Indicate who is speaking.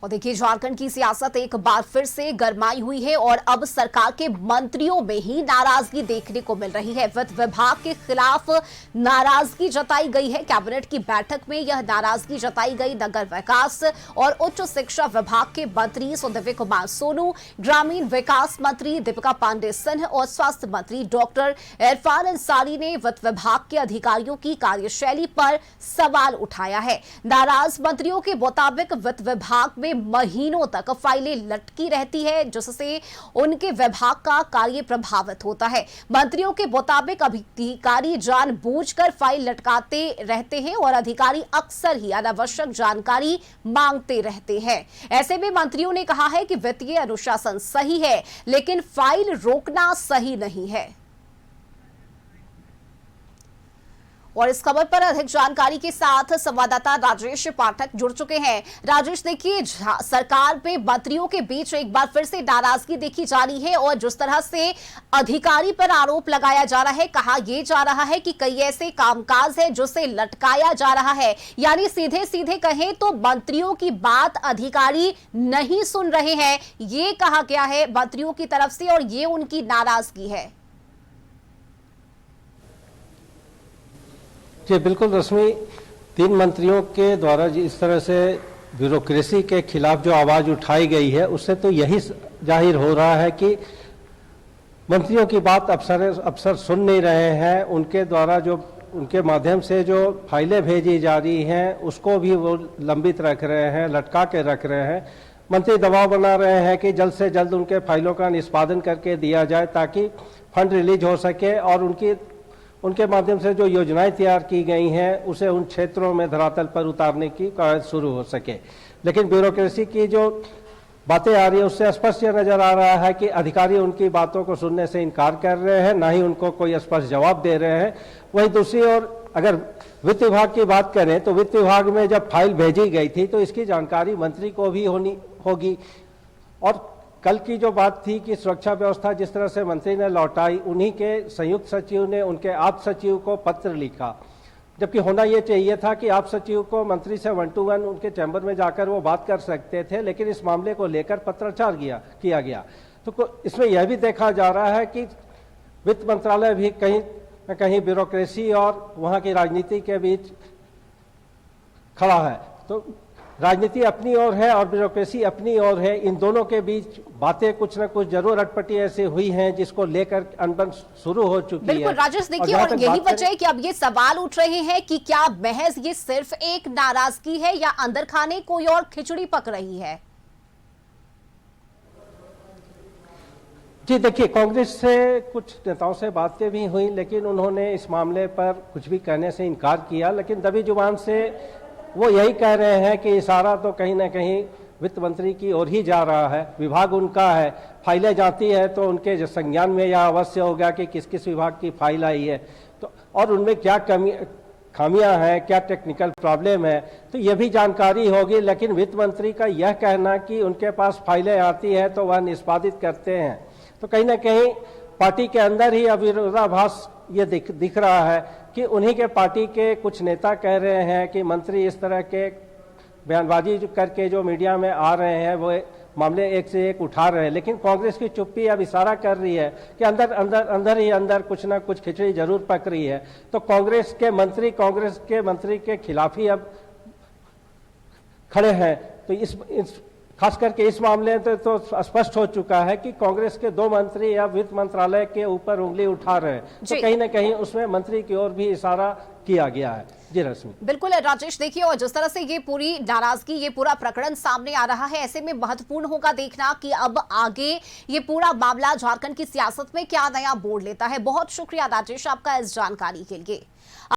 Speaker 1: और देखिए, झारखंड की सियासत एक बार फिर से गरमाई हुई है और अब सरकार के मंत्रियों में ही नाराजगी देखने को मिल रही है। वित्त विभाग के खिलाफ नाराजगी जताई गई है। कैबिनेट की बैठक में यह नाराजगी जताई गई। नगर विकास और उच्च शिक्षा विभाग के मंत्री सुदिव्य कुमार सोनू, ग्रामीण विकास मंत्री दीपिका पांडे सिंह और स्वास्थ्य मंत्री डॉक्टर इरफान अंसारी ने वित्त विभाग के अधिकारियों की कार्यशैली पर सवाल उठाया है। नाराज मंत्रियों के मुताबिक वित्त विभाग में महीनों तक फाइलें लटकी रहती है, जिससे उनके विभाग का कार्य प्रभावित होता है। मंत्रियों के मुताबिक अधिकारी जानबूझकर फाइल लटकाते रहते हैं और अधिकारी अक्सर ही अनावश्यक जानकारी मांगते रहते हैं। ऐसे में मंत्रियों ने कहा है कि वित्तीय अनुशासन सही है, लेकिन फाइल रोकना सही नहीं है। और इस खबर पर अधिक जानकारी के साथ संवाददाता राजेश पाठक जुड़ चुके हैं। राजेश, देखिए, सरकार में मंत्रियों के बीच एक बार फिर से नाराजगी देखी जा रही है और जिस तरह से अधिकारी पर आरोप लगाया जा रहा है, कहा यह जा रहा है कि कई ऐसे कामकाज है जिसे लटकाया जा रहा है। यानी सीधे सीधे कहें तो मंत्रियों की बात अधिकारी नहीं सुन रहे हैं, ये कहा गया है मंत्रियों की तरफ से और ये उनकी नाराजगी है।
Speaker 2: जी बिल्कुल रश्मि, 3 मंत्रियों के द्वारा इस तरह से ब्यूरोक्रेसी के खिलाफ जो आवाज़ उठाई गई है, उससे तो यही जाहिर हो रहा है कि मंत्रियों की बात अफसर सुन नहीं रहे हैं। उनके द्वारा जो उनके माध्यम से जो फाइलें भेजी जा रही हैं, उसको भी वो लंबित रख रहे हैं, लटका के रख रहे हैं। मंत्री दबाव बना रहे हैं कि जल्द से जल्द उनके फाइलों का निष्पादन करके दिया जाए ताकि फंड रिलीज हो सके और उनके माध्यम से जो योजनाएं तैयार की गई हैं उसे उन क्षेत्रों में धरातल पर उतारने की कार्य शुरू हो सके। लेकिन ब्यूरोक्रेसी की जो बातें आ रही है उससे स्पष्ट यह नजर आ रहा है कि अधिकारी उनकी बातों को सुनने से इनकार कर रहे हैं, ना ही उनको कोई स्पष्ट जवाब दे रहे हैं। वहीं दूसरी ओर अगर वित्त विभाग की बात करें तो वित्त विभाग में जब फाइल भेजी गई थी तो इसकी जानकारी मंत्री को भी होगी। और कल की जो बात थी कि सुरक्षा व्यवस्था जिस तरह से मंत्री ने लौटाई, उन्हीं के संयुक्त सचिव ने उनके आप सचिव को पत्र लिखा, जबकि होना ये चाहिए था कि आप सचिव को मंत्री से 1 to 1 उनके चैम्बर में जाकर वो बात कर सकते थे, लेकिन इस मामले को लेकर पत्राचार किया गया। तो इसमें यह भी देखा जा रहा है कि वित्त मंत्रालय भी कहीं न कहीं ब्यूरोक्रेसी और वहाँ की राजनीति के बीच खड़ा है। तो राजनीति अपनी ओर है और ब्यूरोक्रेसी अपनी ओर है। इन दोनों के बीच बातें कुछ न कुछ जरूर अटपटी ऐसी हुई हैं जिसको लेकर अनबन शुरू हो चुकी है।
Speaker 1: बिल्कुल राजेश, देखिए, और यही वजह है कि अब ये सवाल उठ रहे हैं कि क्या महज ये सिर्फ एक नाराजगी है या अंदर खाने कोई और खिचड़ी पक रही है।
Speaker 2: जी देखिए, कांग्रेस से कुछ नेताओं से बातें भी हुई, लेकिन उन्होंने इस मामले पर कुछ भी कहने से इनकार किया। लेकिन दबी जुबान से वो यही कह रहे हैं कि इशारा तो कहीं ना कहीं वित्त मंत्री की ओर ही जा रहा है। विभाग उनका है, फाइलें जाती है तो उनके संज्ञान में यह अवश्य होगा कि किस किस विभाग की फाइल आई है तो और उनमें क्या खामियां हैं, क्या टेक्निकल प्रॉब्लम है, तो यह भी जानकारी होगी। लेकिन वित्त मंत्री का यह कहना कि उनके पास फाइलें आती हैं तो वह निष्पादित करते हैं, तो कहीं ना कहीं पार्टी के अंदर ही अविरोधाभास ये दिख रहा है कि उन्हीं के पार्टी के कुछ नेता कह रहे हैं कि मंत्री इस तरह के बयानबाजी करके जो मीडिया में आ रहे हैं वो मामले एक से एक उठा रहे हैं। लेकिन कांग्रेस की चुप्पी अब इशारा कर रही है कि अंदर कुछ ना कुछ खिचड़ी जरूर पक रही है। तो कांग्रेस के मंत्री के खिलाफ ही अब खड़े हैं। तो इस खास करके इस मामले में तो स्पष्ट हो चुका है कि कांग्रेस के 2 मंत्री या वित्त मंत्रालय के ऊपर उंगली उठा रहे हैं, तो कहीं ना कहीं उसमें मंत्री की ओर भी इशारा किया गया है। जी रश्मि।
Speaker 1: बिल्कुल राजेश, देखिए, और जिस तरह से ये पूरी नाराजगी, ये पूरा प्रकरण सामने आ रहा है, ऐसे में महत्वपूर्ण होगा देखना कि अब आगे ये पूरा मामला झारखंड की सियासत में क्या नया मोड़ लेता है। बहुत शुक्रिया राजेश आपका इस जानकारी के लिए।